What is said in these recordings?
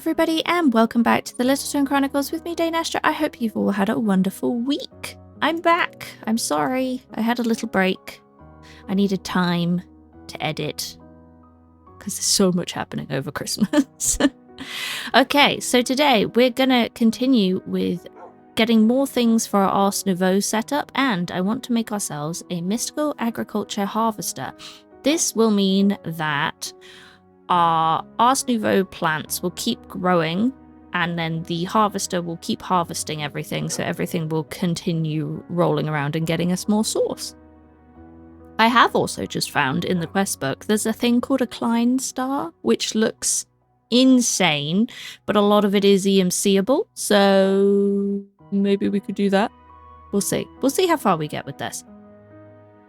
everybody, and welcome back to the Littleton Chronicles with me, Danestra. I hope you've all had a wonderful week. I'm back. I'm sorry. I had a little break. I needed time to edit because there's so much happening over Christmas. Okay, so today we're going to continue with getting more things for our Ars Nouveau setup, and I want to make ourselves a mystical agriculture harvester. This will mean that our Ars Nouveau plants will keep growing, and then the harvester will keep harvesting everything, so everything will continue rolling around and getting us more sauce. I have also just found in the quest book there's a thing called a Klein star, which looks insane, but a lot of it is EMCable, so maybe we could do that. We'll see. We'll see how far we get with this.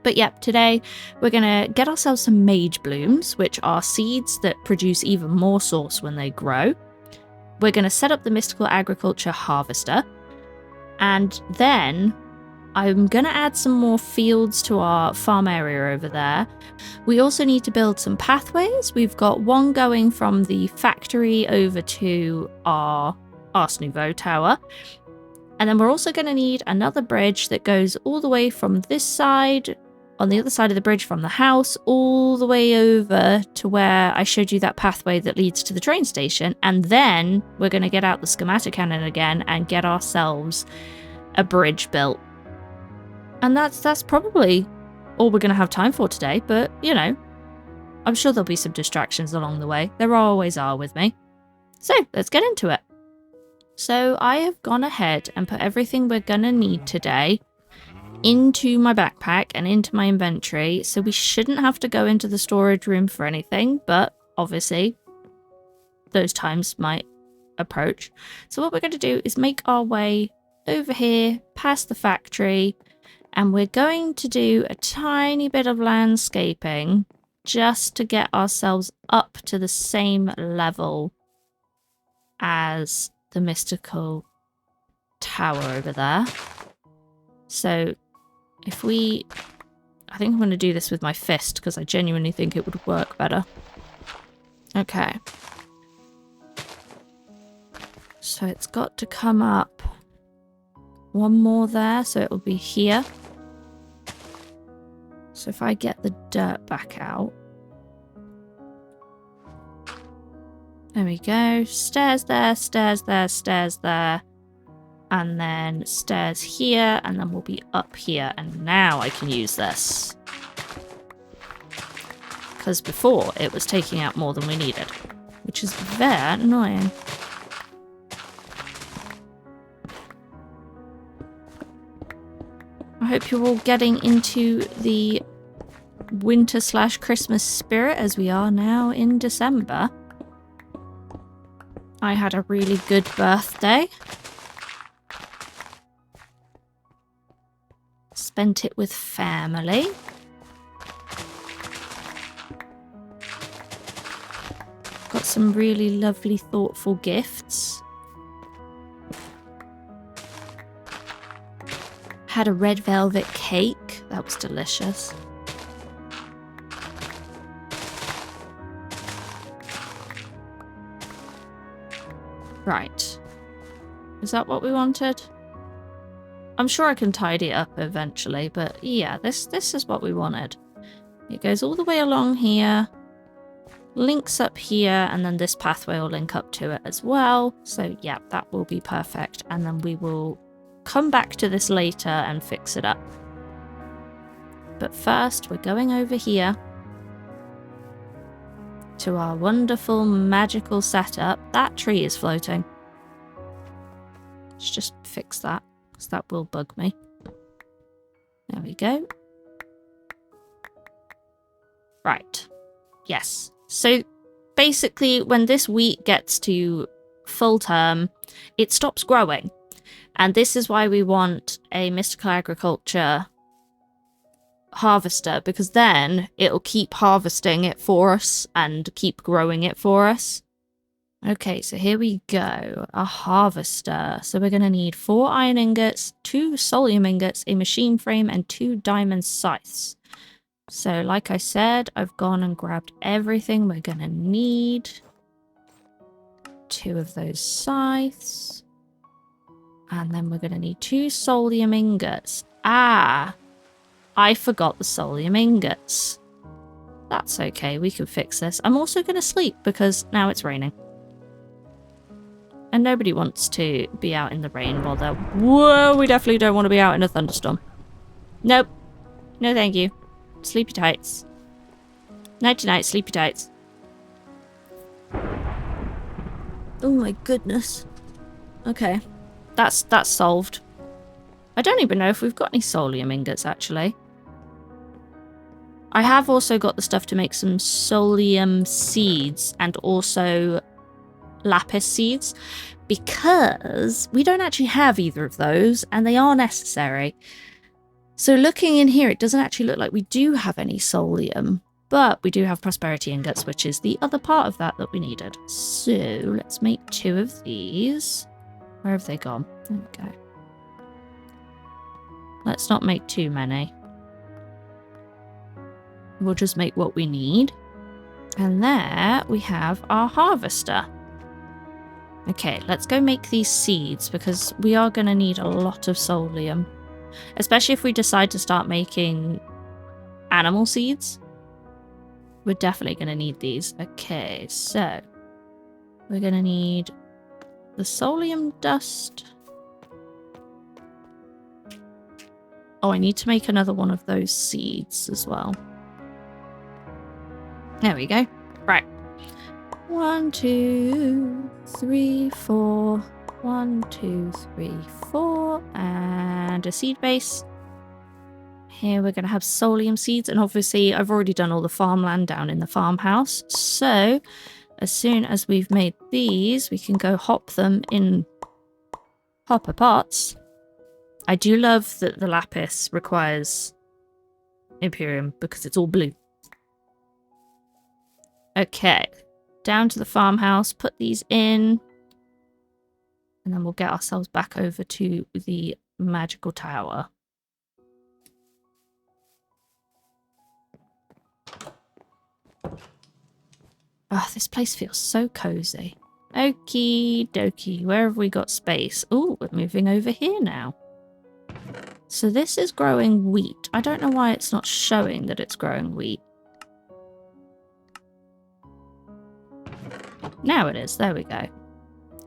But yep, today we're going to get ourselves some Mageblooms, which are seeds that produce even more sauce when they grow. We're going to set up the mystical agriculture harvester, and then I'm going to add some more fields to our farm area over there. We also need to build some pathways. We've got one going from the factory over to our Ars Nouveau tower. And then we're also going to need another bridge that goes all the way from this side, on the other side of the bridge from the house, all the way over to where I showed you that pathway that leads to the train station. And then we're going to get out the schematic cannon again and get ourselves a bridge built. And that's probably all we're going to have time for today, but, you know, I'm sure there'll be some distractions along the way. There always are with me. So, let's get into it. So, I have gone ahead and put everything we're going to need today into my backpack and into my inventory, so we shouldn't have to go into the storage room for anything, but obviously those times might approach. So what we're going to do is make our way over here past the factory, and we're going to do a tiny bit of landscaping just to get ourselves up to the same level as the mystical tower over there. So if we, I think I'm going to do this with my fist because I genuinely think it would work better. Okay. So it's got to come up one more there, so it'll be here. So if I get the dirt back out. There we go. Stairs there, stairs there, stairs there. And then stairs here, and then we'll be up here. And now I can use this. Because before, it was taking out more than we needed. Which is very annoying. I hope you're all getting into the winter/Christmas spirit as we are now in December. I had a really good birthday. Spent it with family. Got some really lovely, thoughtful gifts. Had a red velvet cake. That was delicious. Right. Is that what we wanted? I'm sure I can tidy it up eventually, but yeah, this is what we wanted. It goes all the way along here, links up here, and then this pathway will link up to it as well. So yeah, that will be perfect. And then we will come back to this later and fix it up. But first, we're going over here to our wonderful magical setup. That tree is floating. Let's just fix that, because that will bug me. There we go. Right. Yes. So basically, when this wheat gets to full term, it stops growing. And this is why we want a mystical agriculture harvester, because then it'll keep harvesting it for us and keep growing it for us. Okay, so here we go. A harvester. So we're going to need 4 iron ingots, 2 solium ingots, a machine frame, and 2 diamond scythes. So like I said, I've gone and grabbed everything we're going to need. 2 of those scythes. And then we're going to need 2 solium ingots. Ah! I forgot the solium ingots. That's okay, we can fix this. I'm also going to sleep because now it's raining. And nobody wants to be out in the rain while they're... Whoa, we definitely don't want to be out in a thunderstorm. Nope. No thank you. Sleepy tights. Nighty-night, sleepy tights. Oh my goodness. Okay. That's solved. I don't even know if we've got any solium ingots, actually. I have also got the stuff to make some solium seeds and also lapis seeds, because we don't actually have either of those and they are necessary. So looking in here, it doesn't actually look like we do have any solium, but we do have prosperity ingots, which is the other part of that we needed. So let's make 2 of these. Where have they gone? There we go. Let's not make too many. We'll just make what we need. And there we have our harvester. Okay, let's go make these seeds because we are going to need a lot of solium. Especially if we decide to start making animal seeds. We're definitely going to need these. Okay, so we're going to need the solium dust. Oh, I need to make another one of those seeds as well. There we go. Right. 1, 2, 3, 4. 1, 2, 3, 4. And a seed base. Here we're going to have solium seeds. And obviously I've already done all the farmland down in the farmhouse. So as soon as we've made these, we can go hop them in hopper pots. I do love that the lapis requires Imperium because it's all blue. Okay, down to the farmhouse, put these in, and then we'll get ourselves back over to the magical tower. Oh, this place feels so cozy. Okie dokie, where have we got space? Oh, we're moving over here now. So this is growing wheat. I don't know why it's not showing that it's growing wheat. Now it is. There we go.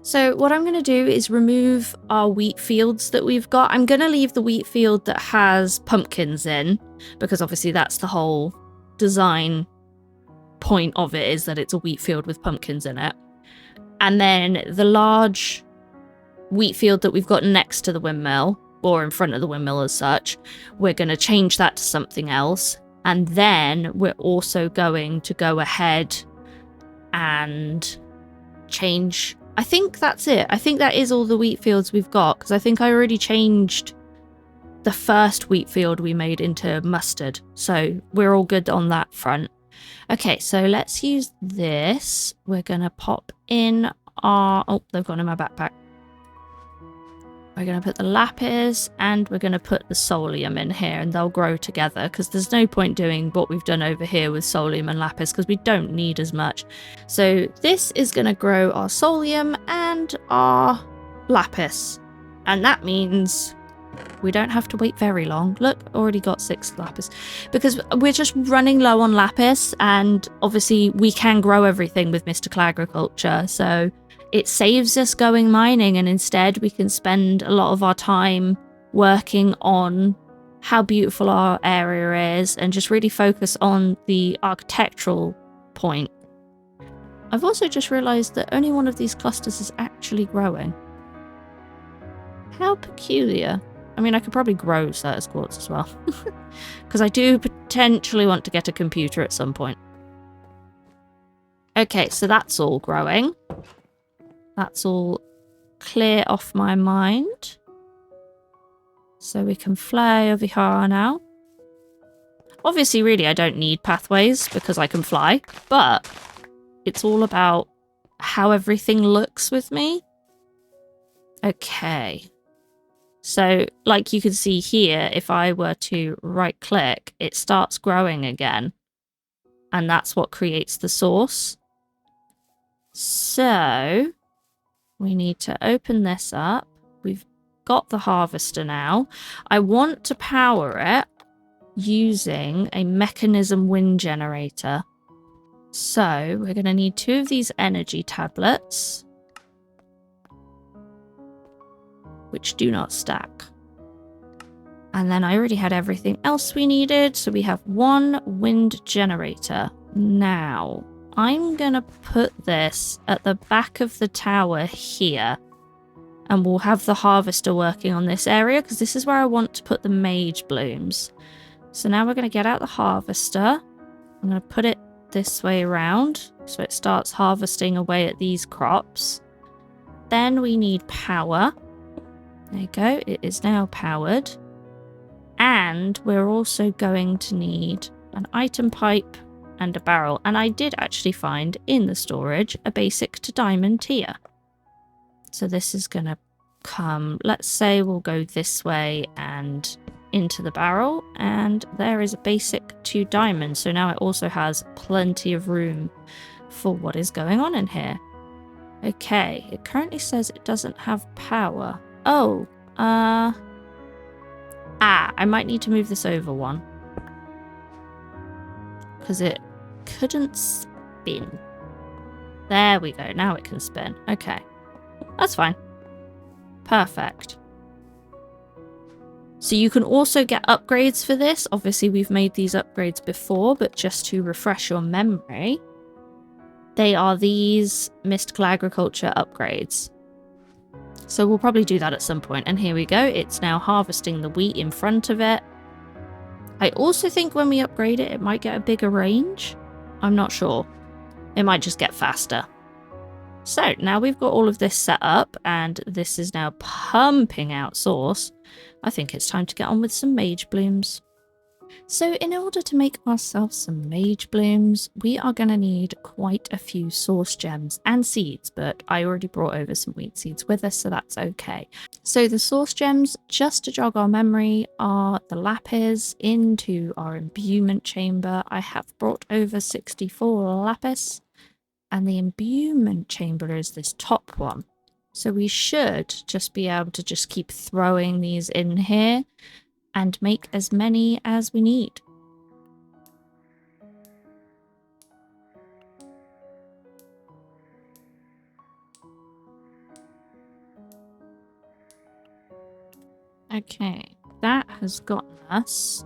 So what I'm going to do is remove our wheat fields that we've got. I'm going to leave the wheat field that has pumpkins in, because obviously that's the whole design point of it, is that it's a wheat field with pumpkins in it. And then the large wheat field that we've got next to the windmill, or in front of the windmill as such, we're going to change that to something else. And then we're also going to go ahead and change... I think that's it. I think that is all the wheat fields we've got, because I think I already changed the first wheat field we made into mustard. So we're all good on that front. Okay, so let's use this. We're going to pop in our... Oh, they've gone in my backpack. We're going to put the lapis and we're going to put the solium in here, and they'll grow together, because there's no point doing what we've done over here with solium and lapis because we don't need as much. So this is going to grow our solium and our lapis, and that means we don't have to wait very long. Look, already got 6 lapis, because we're just running low on lapis, and obviously we can grow everything with mystical agriculture, so it saves us going mining, and instead we can spend a lot of our time working on how beautiful our area is and just really focus on the architectural point. I've also just realised that only one of these clusters is actually growing. How peculiar. I mean, I could probably grow Certus quartz as well, because I do potentially want to get a computer at some point. Okay, so that's all growing. That's all clear off my mind. So we can fly over here now. Obviously, really, I don't need pathways because I can fly, but it's all about how everything looks with me. Okay. So, like you can see here, if I were to right-click, it starts growing again. And that's what creates the source. So... we need to open this up. We've got the harvester now. I want to power it using a mechanism wind generator. So we're going to need 2 of these energy tablets, which do not stack. And then I already had everything else we needed. So we have 1 wind generator. Now, I'm going to put this at the back of the tower here. And we'll have the harvester working on this area because this is where I want to put the Mageblooms. So now we're going to get out the harvester. I'm going to put it this way around so it starts harvesting away at these crops. Then we need power. There you go. It is now powered. And we're also going to need an item pipe and a barrel. And I did actually find in the storage a basic to diamond tier. So this is going to come, let's say we'll go this way and into the barrel. And there is a basic to diamond. So now it also has plenty of room for what is going on in here. Okay, it currently says it doesn't have power. Oh, I might need to move this over one. Because it couldn't spin. There we go, now it can spin. Okay, that's fine. Perfect. So you can also get upgrades for this. Obviously, we've made these upgrades before, but just to refresh your memory, they are these mystical agriculture upgrades. So we'll probably do that at some point. And here we go. It's now harvesting the wheat in front of it. I also think when we upgrade it, it might get a bigger range. I'm not sure. It might just get faster. So now we've got all of this set up and this is now pumping out sauce. I think it's time to get on with some Mageblooms. So in order to make ourselves some Mageblooms, we are going to need quite a few source gems and seeds, but I already brought over some wheat seeds with us, so that's okay. So the source gems, just to jog our memory, are the lapis into our imbuement chamber. I have brought over 64 lapis, and the imbuement chamber is this top one. So we should just be able to just keep throwing these in here and make as many as we need. Okay, that has gotten us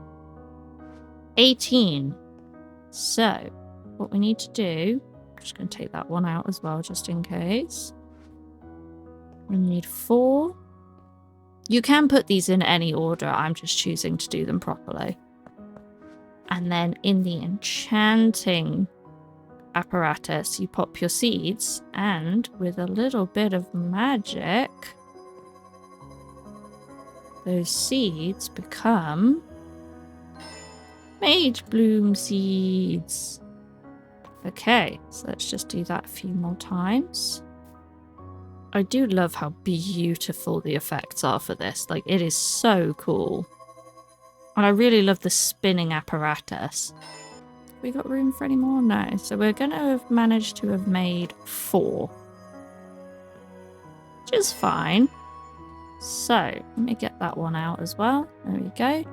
18. So what we need to do, I'm just going to take that one out as well, just in case. We need 4. You can put these in any order. I'm just choosing to do them properly. And then in the enchanting apparatus, you pop your seeds, and with a little bit of magic, those seeds become Magebloom seeds. Okay, so let's just do that a few more times. I do love how beautiful the effects are for this. Like, it is so cool. And I really love the spinning apparatus. We got room for any more? No. So we're going to have managed to have made 4. Which is fine. So, let me get that one out as well. There we go.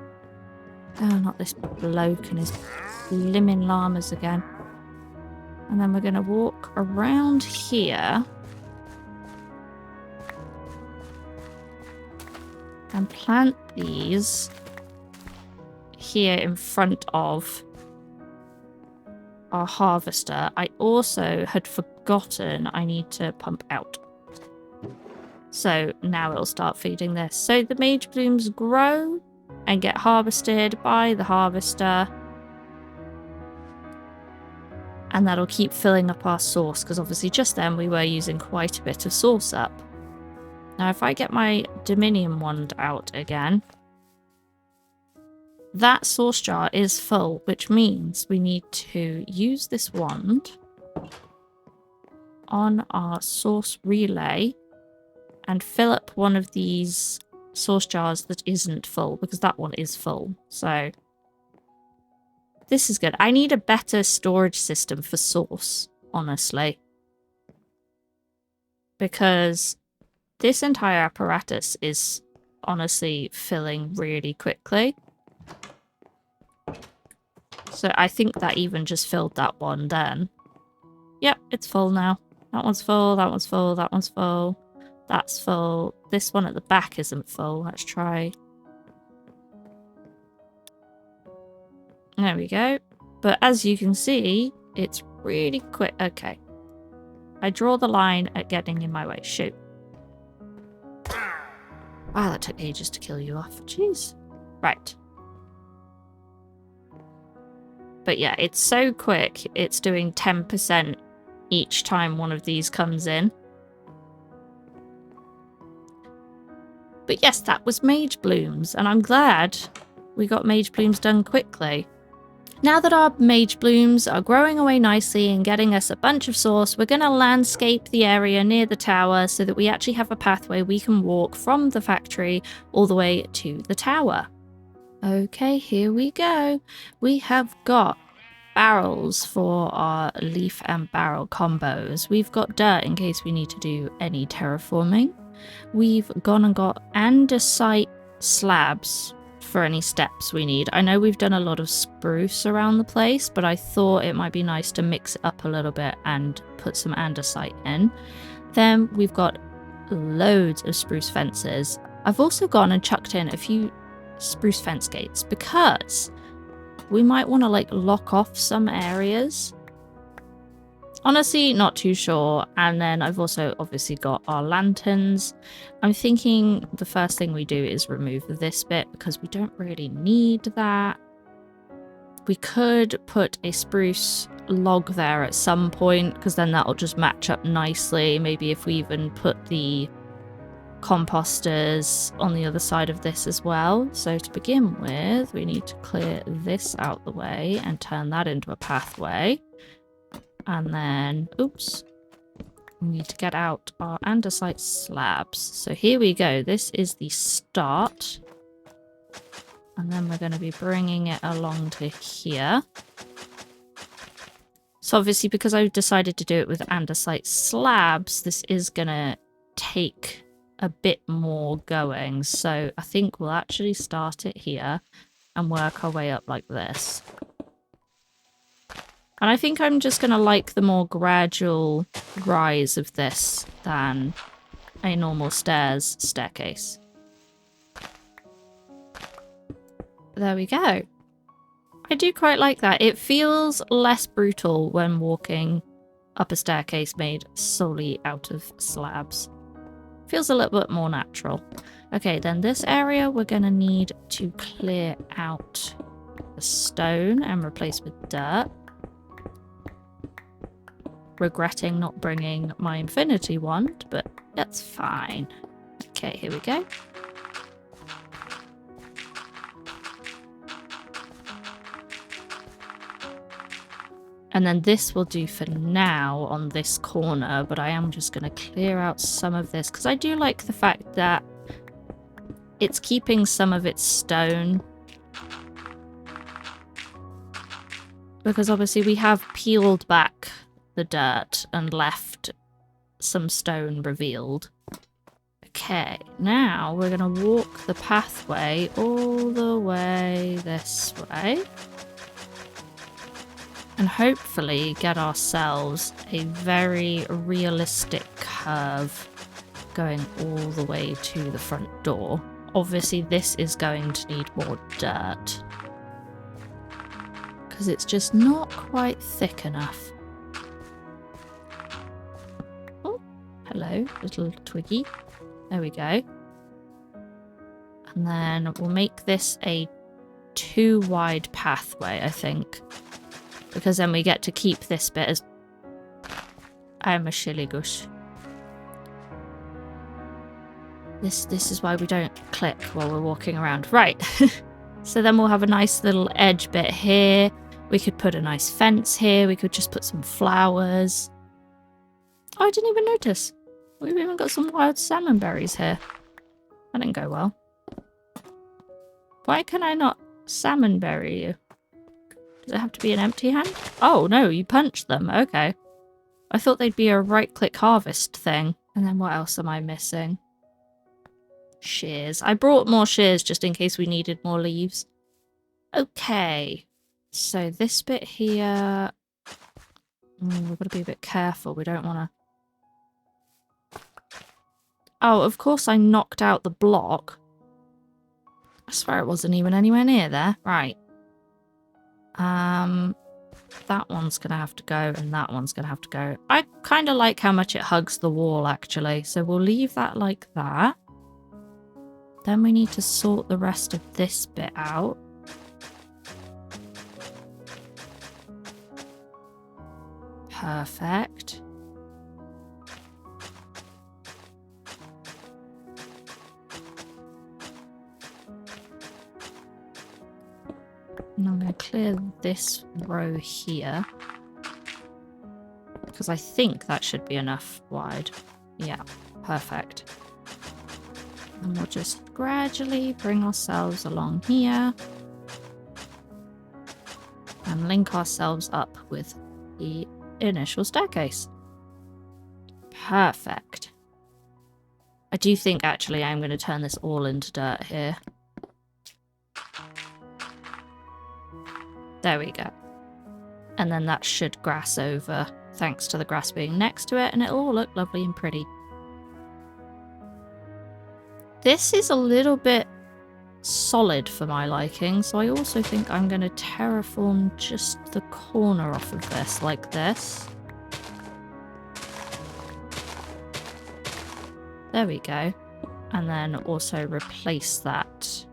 Oh, not this bloke and his blimmin' llamas again. And then we're going to walk around here and plant these here in front of our harvester. I also had forgotten I need to pump out. So now it'll start feeding this. So the Mageblooms grow and get harvested by the harvester. And that'll keep filling up our sauce, because obviously just then we were using quite a bit of sauce up. Now, if I get my Dominion wand out again, that sauce jar is full, which means we need to use this wand on our sauce relay and fill up one of these sauce jars that isn't full, because that one is full. So this is good. I need a better storage system for sauce, honestly. because this entire apparatus is honestly filling really quickly. So I think that even just filled that one then. Yep, it's full now. That one's full, that one's full, that one's full. That's full. This one at the back isn't full. Let's try. There we go. But as you can see, it's really quick. Okay. I draw the line at getting in my way. Shoot. Wow, that took ages to kill you off. Jeez. Right. But yeah, it's so quick. It's doing 10% each time one of these comes in. But yes, that was Mageblooms, and I'm glad we got Mageblooms done quickly. Now that our Mageblooms are growing away nicely and getting us a bunch of sauce, we're going to landscape the area near the tower so that we actually have a pathway we can walk from the factory all the way to the tower. Okay, here we go. We have got barrels for our leaf and barrel combos. We've got dirt in case we need to do any terraforming. We've gone and got andesite slabs for any steps we need. I know we've done a lot of spruce around the place, but I thought it might be nice to mix it up a little bit and put some andesite in. Then we've got loads of spruce fences. I've also gone and chucked in a few spruce fence gates because we might want to like lock off some areas. Honestly, not too sure. And then I've also obviously got our lanterns. I'm thinking the first thing we do is remove this bit because we don't really need that. We could put a spruce log there at some point because then that'll just match up nicely. Maybe if we even put the composters on the other side of this as well. So to begin with, we need to clear this out the way and turn that into a pathway. And then, oops, we need to get out our andesite slabs. So here we go. This is the start. And then we're going to be bringing it along to here. So obviously, because I've decided to do it with andesite slabs, this is going to take a bit more going. So I think we'll actually start it here and work our way up like this. And I think I'm just going to like the more gradual rise of this than a normal staircase. There we go. I do quite like that. It feels less brutal when walking up a staircase made solely out of slabs. Feels a little bit more natural. Okay, then this area we're going to need to clear out the stone and replace with dirt. Regretting not bringing my infinity wand, but that's fine. Okay, here we go. And then this will do for now on this corner, but I am just going to clear out some of this because I do like the fact that it's keeping some of its stone. Because obviously we have peeled back the dirt and left some stone revealed. Okay, now we're going to walk the pathway all the way this way. And hopefully get ourselves a very realistic curve going all the way to the front door. Obviously this is going to need more dirt because it's just not quite thick enough. Oh, hello, little twiggy. There we go. And then we'll make this a 2 wide pathway, I think. Because then we get to keep this bit as... I'm a shilligush. This is why we don't click while we're walking around. Right. So then we'll have a nice little edge bit here. We could put a nice fence here. We could just put some flowers. Oh, I didn't even notice. We've even got some wild salmon berries here. That didn't go well. Why can I not salmon berry you? Does it have to be an empty hand? Oh, no, you punch them. Okay. I thought they'd be a right-click harvest thing. And then what else am I missing? Shears. I brought more shears just in case we needed more leaves. Okay. So this bit here... we've got to be a bit careful. We don't want to... Oh, of course I knocked out the block. I swear it wasn't even anywhere near there. Right. That one's going to have to go, and that one's going to have to go. I kind of like how much it hugs the wall, actually. So we'll leave that like that. Then we need to sort the rest of this bit out. Perfect. And I'm going to clear this row here. Because I think that should be enough wide. Yeah, perfect. And we'll just gradually bring ourselves along here. And link ourselves up with the initial staircase. Perfect. I do think actually I'm going to turn this all into dirt here. There we go. And then that should grass over, thanks to the grass being next to it, and it'll all look lovely and pretty. This is a little bit solid for my liking, so I also think I'm going to terraform just the corner off of this, like this. There we go. And then also replace that,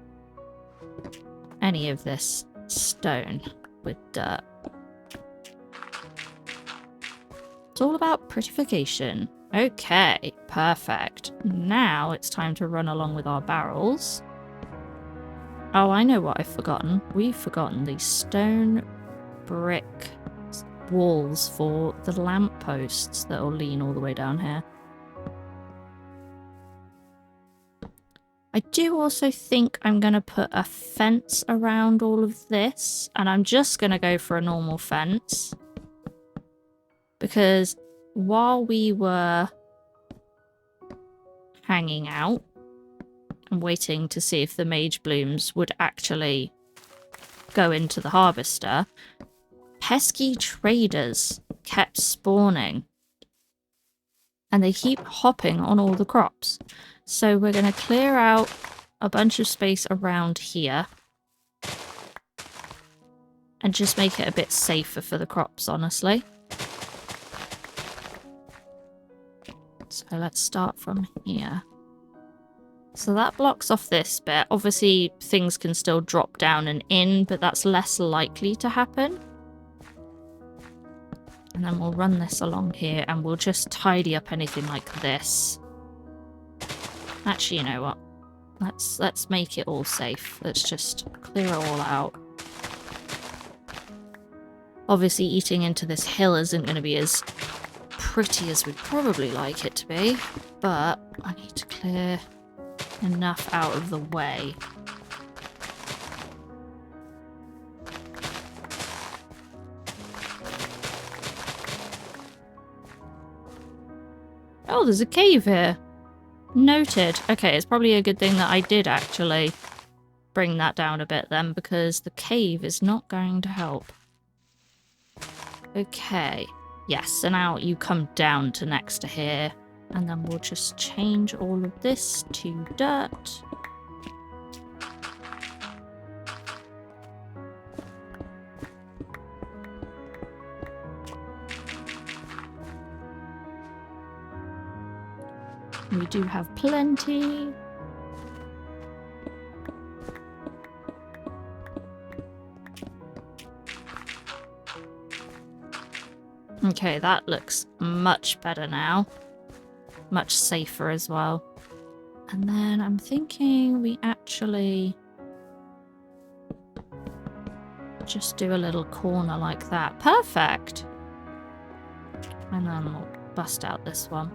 any of this stone, with dirt. It's all about beautification. Okay, perfect. Now it's time to run along with our barrels. Oh, I know what I've forgotten. We've forgotten these stone brick walls for the lampposts that will lean all the way down here. I do also think I'm going to put a fence around all of this, and I'm just going to go for a normal fence. Because while we were hanging out and waiting to see if the Mageblooms would actually go into the harvester, pesky traders kept spawning. And they keep hopping on all the crops. So we're going to clear out a bunch of space around here. And just make it a bit safer for the crops, honestly. So let's start from here. So that blocks off this bit. Obviously, things can still drop down and in, but that's less likely to happen. And then we'll run this along here, and we'll just tidy up anything like this. Actually, you know what? Let's make it all safe. Let's just clear it all out. Obviously, eating into this hill isn't going to be as pretty as we'd probably like it to be, but I need to clear enough out of the way. Oh, there's a cave here. Noted. Okay, it's probably a good thing that I did actually bring that down a bit then, because the cave is not going to help. Okay. Yes, so now you come down to next to here, and then we'll just change all of this to dirt. We do have plenty. Okay, that looks much better now. Much safer as well. And then I'm thinking we actually just do a little corner like that. Perfect! And then we'll bust out this one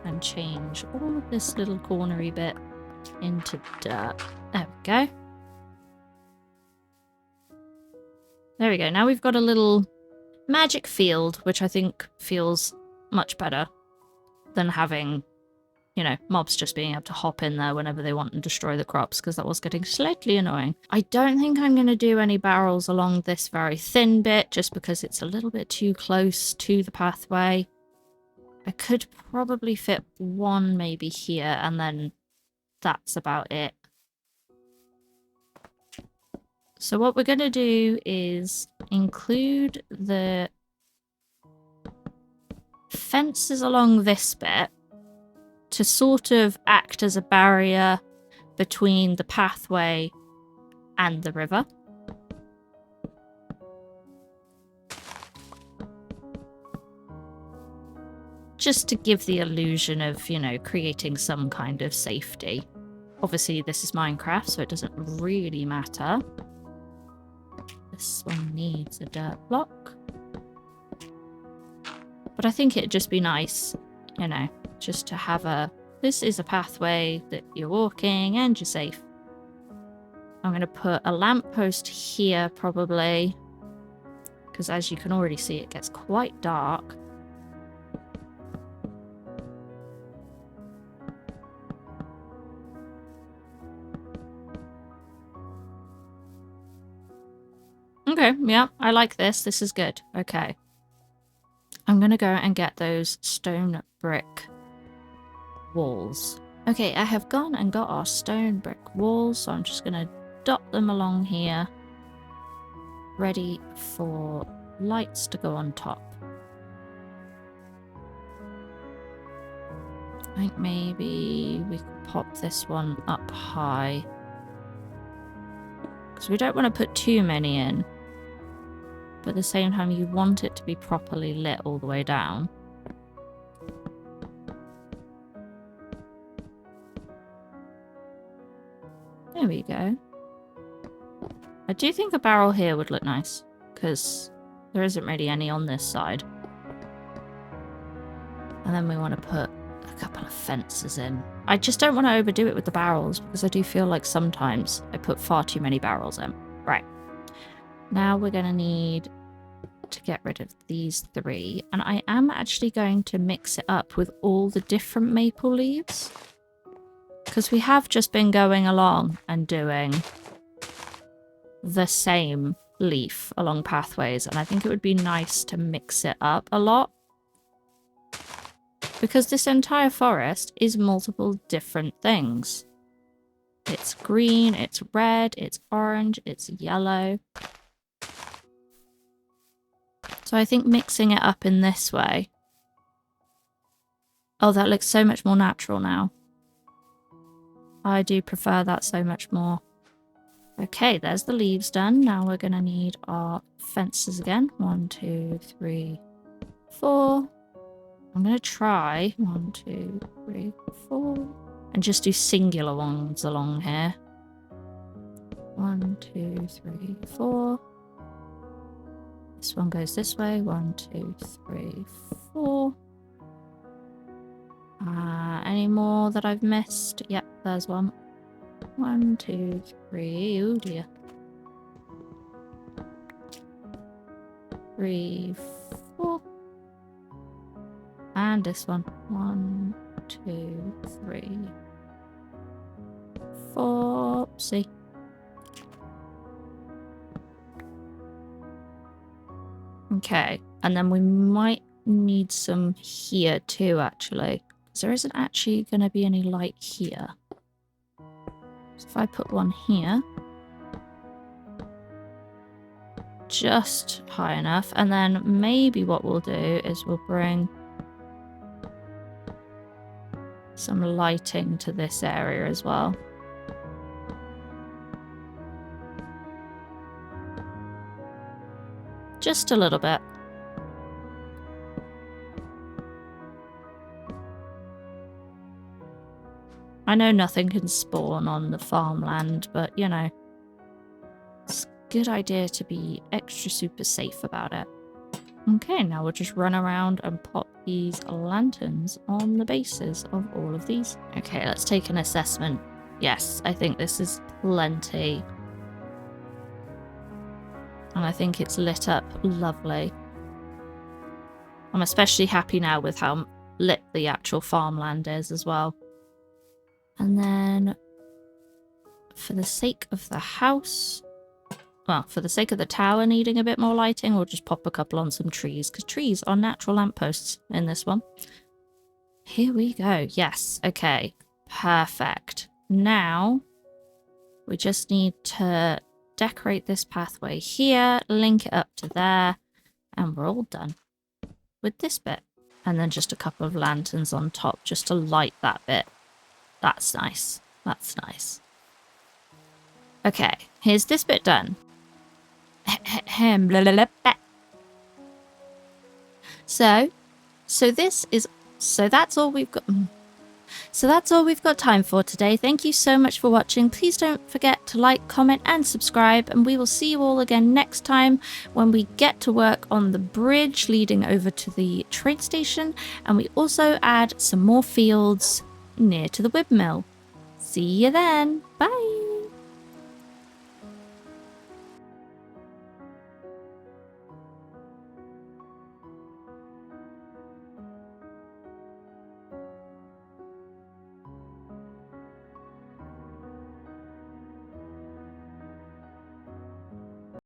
and change all of this little cornery bit into dirt. There we go. There we go. Now we've got a little magic field, which I think feels much better. than having, you know, mobs just being able to hop in there whenever they want and destroy the crops, because that was getting slightly annoying. I don't think I'm going to do any barrels along this very thin bit, just because it's a little bit too close to the pathway. I could probably fit one maybe here, and then that's about it. So what we're going to do is include the fences along this bit to sort of act as a barrier between the pathway and the river. Just to give the illusion of, you know, creating some kind of safety. Obviously, this is Minecraft, so it doesn't really matter. This one needs a dirt block. But I think it'd just be nice, you know, just to have this is a pathway that you're walking and you're safe. I'm going to put a lamppost here, probably. Because as you can already see, it gets quite dark. Okay, yeah, I like this. This is good. Okay. I'm going to go and get those stone brick walls. Okay, I have gone and got our stone brick walls, so I'm just going to dot them along here. Ready for lights to go on top. I think maybe we could pop this one up high. Because we don't want to put too many in. But at the same time, you want it to be properly lit all the way down. There we go. I do think a barrel here would look nice, because there isn't really any on this side. And then we want to put a couple of fences in. I just don't want to overdo it with the barrels, because I do feel like sometimes I put far too many barrels in. Right. Now we're going to need to get rid of these 3. And I am actually going to mix it up with all the different maple leaves. Because we have just been going along and doing the same leaf along pathways. And I think it would be nice to mix it up a lot. Because this entire forest is multiple different things. It's green, it's red, it's orange, it's yellow. So I think mixing it up in this way. Oh, that looks so much more natural now. I do prefer that so much more. Okay, there's the leaves done. Now we're going to need our fences again. 1, 2, 3, 4. I'm going to try 1, 2, 3, 4. And just do singular ones along here. 1, 2, 3, 4. This one goes this way. 1, 2, 3, 4. Any more that I've missed? Yep, there's one. 1, 2, 3. Oh dear. 3, 4. And this one. 1, 2, 3, 4. Oopsie. Okay, and then we might need some here too, actually. Because there isn't actually going to be any light here. So if I put one here, just high enough, and then maybe what we'll do is we'll bring some lighting to this area as well. Just a little bit. I know nothing can spawn on the farmland, but you know, it's a good idea to be extra super safe about it. Okay, now we'll just run around and pop these lanterns on the bases of all of these. Okay, let's take an assessment. Yes, I think this is plenty. And I think it's lit up lovely. I'm especially happy now with how lit the actual farmland is as well. And then for the sake of the house, well, for the sake of the tower needing a bit more lighting, we'll just pop a couple on some trees, because trees are natural lampposts in this one. Here we go. Yes. Okay. Perfect. Now, we just need to decorate this pathway here, link it up to there, and we're all done with this bit. And then just a couple of lanterns on top just to light that bit. That's nice. That's nice. Okay, here's this bit done. So that's all we've got. So that's all we've got time for today. Thank you so much for watching. Please don't forget to like, comment, and subscribe. And we will see you all again next time when we get to work on the bridge leading over to the train station. And we also add some more fields near to the whip mill. See you then. Bye.